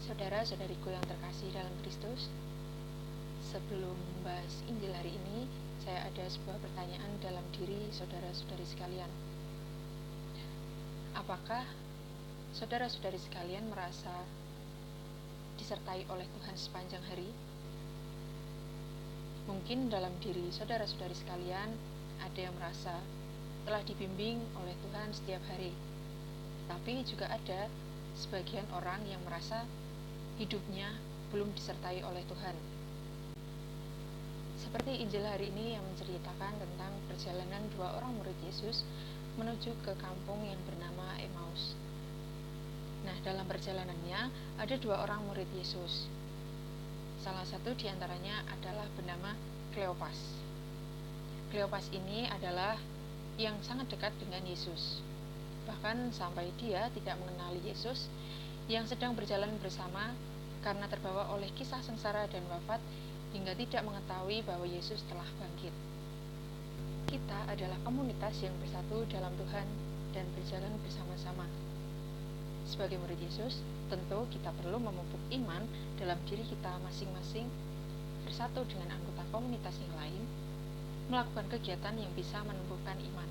Saudara-saudariku yang terkasih dalam Kristus, sebelum membahas Injil hari ini, saya ada sebuah pertanyaan dalam diri saudara-saudari sekalian. Apakah saudara-saudari sekalian merasa disertai oleh Tuhan sepanjang hari? Mungkin dalam diri saudara-saudari sekalian ada yang merasa telah dibimbing oleh Tuhan setiap hari, tapi juga ada sebagian orang yang merasa hidupnya belum disertai oleh Tuhan. Seperti Injil hari ini yang menceritakan tentang perjalanan dua orang murid Yesus menuju ke kampung yang bernama Emmaus. Nah, dalam perjalanannya ada dua orang murid Yesus. Salah satu diantaranya adalah bernama Kleopas. Kleopas ini adalah yang sangat dekat dengan Yesus. Bahkan sampai dia tidak mengenali Yesus yang sedang berjalan bersama karena terbawa oleh kisah sengsara dan wafat hingga tidak mengetahui bahwa Yesus telah bangkit. Kita adalah komunitas yang bersatu dalam Tuhan dan berjalan bersama-sama. Sebagai murid Yesus, tentu kita perlu memupuk iman dalam diri kita masing-masing, bersatu dengan anggota komunitas yang lain, melakukan kegiatan yang bisa menumbuhkan iman.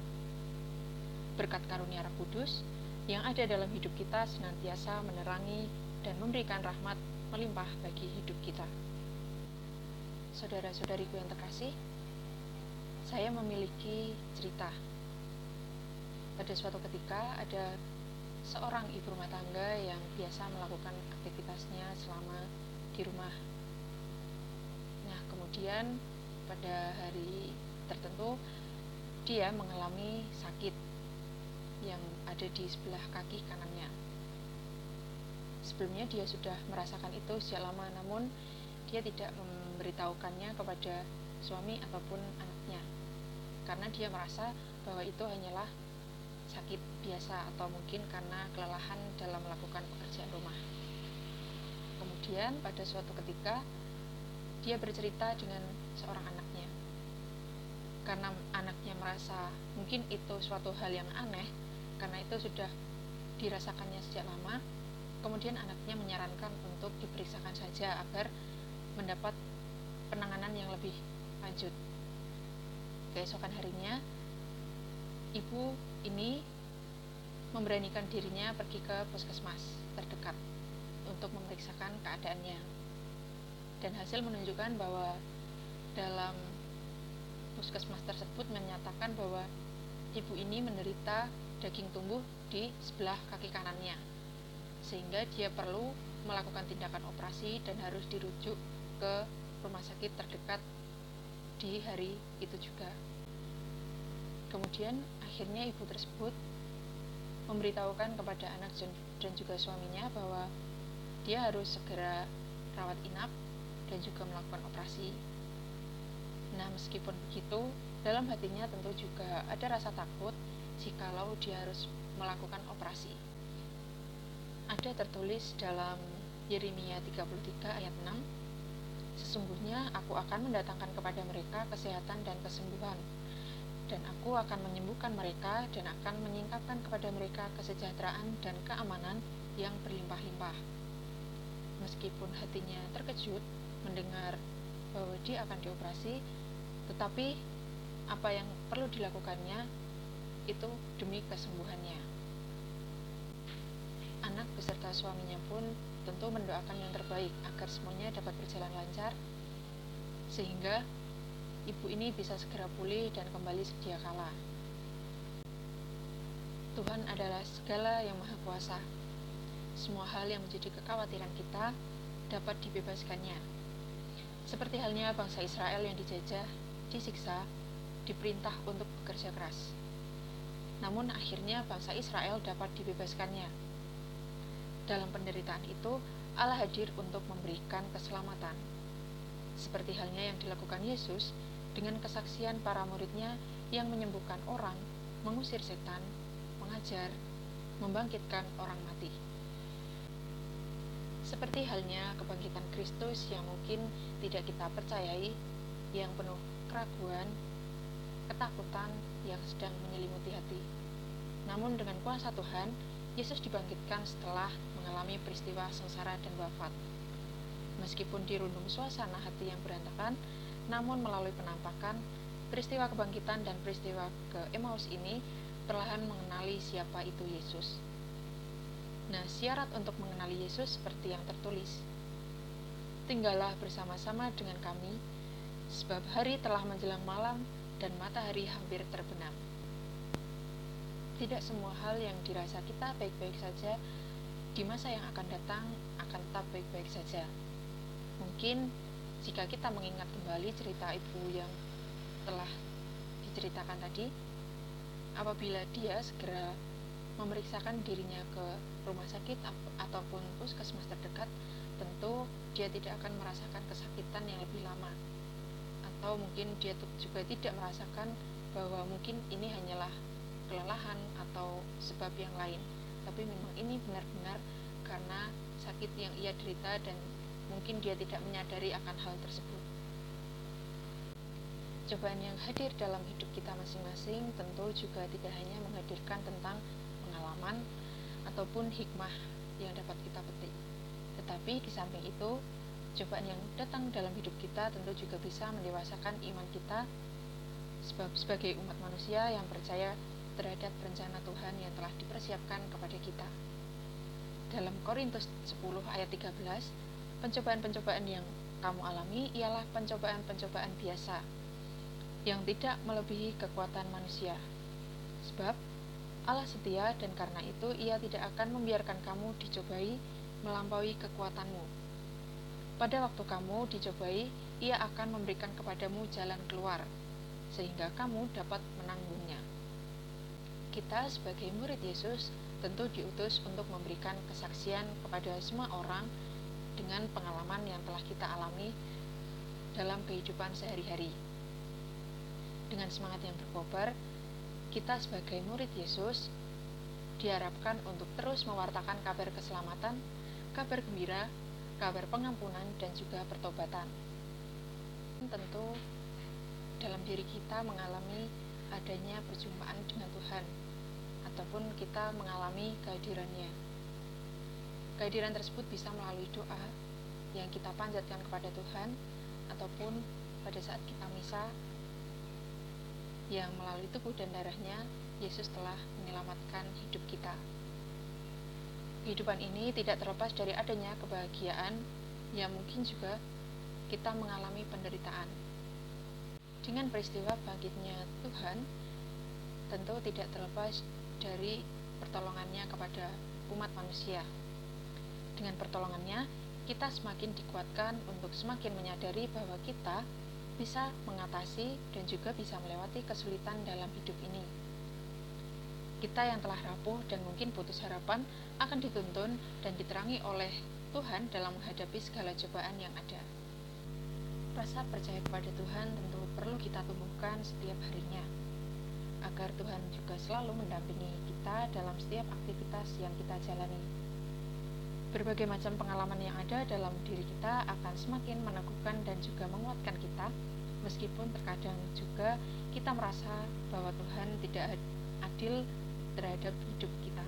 Berkat karunia Roh Kudus yang ada dalam hidup kita senantiasa menerangi dan memberikan rahmat melimpah bagi hidup kita. Saudara-saudariku yang terkasih, saya memiliki cerita. Pada suatu ketika ada seorang ibu rumah tangga yang biasa melakukan aktivitasnya selama di rumah. Nah, kemudian pada hari tertentu dia mengalami sakit yang ada di sebelah kaki kanannya. Sebelumnya dia sudah merasakan itu sejak lama, namun dia tidak memberitahukannya kepada suami ataupun anaknya, karena dia merasa bahwa itu hanyalah sakit biasa atau mungkin karena kelelahan dalam melakukan pekerjaan rumah. Kemudian pada suatu ketika dia bercerita dengan seorang anaknya. Karena anaknya merasa mungkin itu suatu hal yang aneh, karena itu sudah dirasakannya sejak lama, kemudian anaknya menyarankan untuk diperiksakan saja agar mendapat penanganan yang lebih lanjut. Keesokan harinya, ibu ini memberanikan dirinya pergi ke puskesmas terdekat untuk memeriksakan keadaannya. Dan hasil menunjukkan bahwa dalam puskesmas tersebut menyatakan bahwa ibu ini menderita daging tumbuh di sebelah kaki kanannya, sehingga dia perlu melakukan tindakan operasi dan harus dirujuk ke rumah sakit terdekat di hari itu juga. Kemudian akhirnya ibu tersebut memberitahukan kepada anak dan juga suaminya bahwa dia harus segera rawat inap dan juga melakukan operasi. Nah, meskipun begitu, dalam hatinya tentu juga ada rasa takut jikalau dia harus melakukan operasi. Ada tertulis dalam Yeremia 33 ayat 6, "Sesungguhnya aku akan mendatangkan kepada mereka kesehatan dan kesembuhan, dan aku akan menyembuhkan mereka dan akan menyingkapkan kepada mereka kesejahteraan dan keamanan yang berlimpah-limpah." Meskipun hatinya terkejut mendengar bahwa dia akan dioperasi, tetapi apa yang perlu dilakukannya itu demi kesembuhannya. Anak beserta suaminya pun tentu mendoakan yang terbaik agar semuanya dapat berjalan lancar, sehingga ibu ini bisa segera pulih dan kembali sedia kala. Tuhan adalah segala yang maha kuasa. Semua hal yang menjadi kekhawatiran kita dapat dibebaskannya. Seperti halnya bangsa Israel yang dijajah, disiksa, diperintah untuk bekerja keras. Namun akhirnya bangsa Israel dapat dibebaskannya. Dalam penderitaan itu, Allah hadir untuk memberikan keselamatan. Seperti halnya yang dilakukan Yesus dengan kesaksian para muridnya yang menyembuhkan orang, mengusir setan, mengajar, membangkitkan orang mati. Seperti halnya kebangkitan Kristus yang mungkin tidak kita percayai, yang penuh keraguan, ketakutan yang sedang menyelimuti hati. Namun dengan kuasa Tuhan Yesus dibangkitkan setelah mengalami peristiwa sengsara dan wafat. Meskipun dirundung suasana hati yang berantakan, namun melalui penampakan, peristiwa kebangkitan dan peristiwa ke Emmaus ini perlahan mengenali siapa itu Yesus. Nah, syarat untuk mengenali Yesus seperti yang tertulis, "Tinggallah bersama-sama dengan kami, sebab hari telah menjelang malam dan matahari hampir terbenam." Tidak semua hal yang dirasa kita baik-baik saja di masa yang akan datang akan tetap baik-baik saja. Mungkin jika kita mengingat kembali cerita ibu yang telah diceritakan tadi, apabila dia segera memeriksakan dirinya ke rumah sakit ataupun puskesmas terdekat, tentu dia tidak akan merasakan kesakitan yang lebih lama. Atau mungkin dia juga tidak merasakan bahwa mungkin ini hanyalah kelelahan atau sebab yang lain, tapi memang ini benar-benar karena sakit yang ia derita dan mungkin dia tidak menyadari akan hal tersebut. Cobaan yang hadir dalam hidup kita masing-masing tentu juga tidak hanya menghadirkan tentang pengalaman ataupun hikmah yang dapat kita petik, tetapi di samping itu, cobaan yang datang dalam hidup kita tentu juga bisa mendewasakan iman kita sebab sebagai umat manusia yang percaya terhadap rencana Tuhan yang telah dipersiapkan kepada kita. Dalam Korintus 10 ayat 13, pencobaan-pencobaan yang kamu alami ialah pencobaan-pencobaan biasa yang tidak melebihi kekuatan manusia. Sebab Allah setia dan karena itu ia tidak akan membiarkan kamu dicobai melampaui kekuatanmu. Pada waktu kamu dicobai, ia akan memberikan kepadamu jalan keluar, sehingga kamu dapat menanggungnya. Kita sebagai murid Yesus tentu diutus untuk memberikan kesaksian kepada semua orang dengan pengalaman yang telah kita alami dalam kehidupan sehari-hari. Dengan semangat yang berkobar, kita sebagai murid Yesus diharapkan untuk terus mewartakan kabar keselamatan, kabar gembira, kabar pengampunan, dan juga pertobatan. Tentu dalam diri kita mengalami adanya perjumpaan dengan Tuhan, ataupun kita mengalami kehadirannya. Kehadiran tersebut bisa melalui doa yang kita panjatkan kepada Tuhan, ataupun pada saat kita misa yang melalui tubuh dan darahnya Yesus telah menyelamatkan hidup kita. Kehidupan ini tidak terlepas dari adanya kebahagiaan yang mungkin juga kita mengalami penderitaan. Dengan peristiwa bangkitnya Tuhan, tentu tidak terlepas dari pertolongannya kepada umat manusia. Dengan pertolongannya, kita semakin dikuatkan untuk semakin menyadari bahwa kita bisa mengatasi dan juga bisa melewati kesulitan dalam hidup ini. Kita yang telah rapuh dan mungkin putus harapan akan dituntun dan diterangi oleh Tuhan dalam menghadapi segala cobaan yang ada. Rasa percaya kepada Tuhan tentu perlu kita tumbuhkan setiap harinya, agar Tuhan juga selalu mendampingi kita dalam setiap aktivitas yang kita jalani. Berbagai macam pengalaman yang ada dalam diri kita akan semakin meneguhkan dan juga menguatkan kita, meskipun terkadang juga kita merasa bahwa Tuhan tidak adil terhadap hidup kita.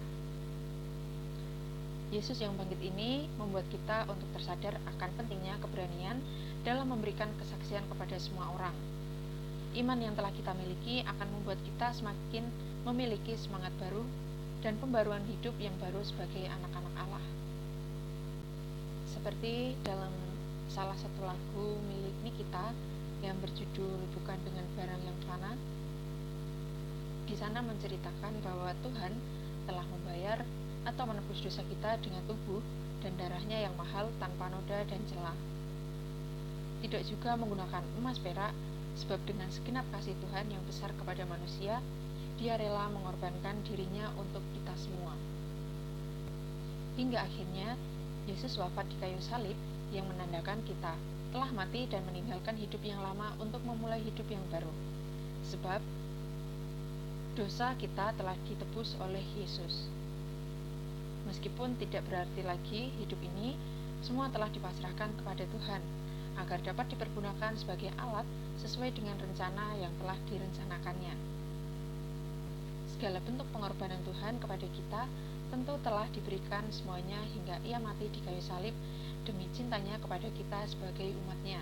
Yesus yang bangkit ini membuat kita untuk tersadar akan pentingnya keberanian dalam memberikan kesaksian kepada semua orang. Iman yang telah kita miliki akan membuat kita semakin memiliki semangat baru dan pembaruan hidup yang baru sebagai anak-anak Allah. Seperti dalam salah satu lagu milik Nikita yang berjudul Bukan Dengan Barang Yang Fana, di sana menceritakan bahwa Tuhan telah membayar atau menebus dosa kita dengan tubuh dan darahnya yang mahal tanpa noda dan celah. Tidak juga menggunakan emas perak, sebab dengan segenap kasih Tuhan yang besar kepada manusia, Dia rela mengorbankan dirinya untuk kita semua. Hingga akhirnya Yesus wafat di kayu salib yang menandakan kita telah mati dan meninggalkan hidup yang lama untuk memulai hidup yang baru. Sebab dosa kita telah ditebus oleh Yesus. Meskipun tidak berarti lagi hidup ini semua telah dipasrahkan kepada Tuhan, agar dapat dipergunakan sebagai alat sesuai dengan rencana yang telah direncanakannya. segala bentuk pengorbanan Tuhan kepada kita tentu telah diberikan semuanya hingga ia mati di kayu salib demi cintanya kepada kita sebagai umatnya.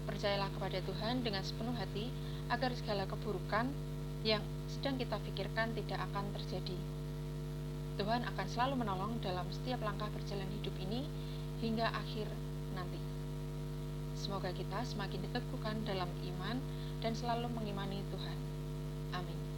Percayalah kepada Tuhan dengan sepenuh hati agar segala keburukan yang sedang kita pikirkan tidak akan terjadi. Tuhan akan selalu menolong dalam setiap langkah perjalanan hidup ini hingga akhir nanti. Semoga kita semakin diteguhkan dalam iman dan selalu mengimani Tuhan. Amin.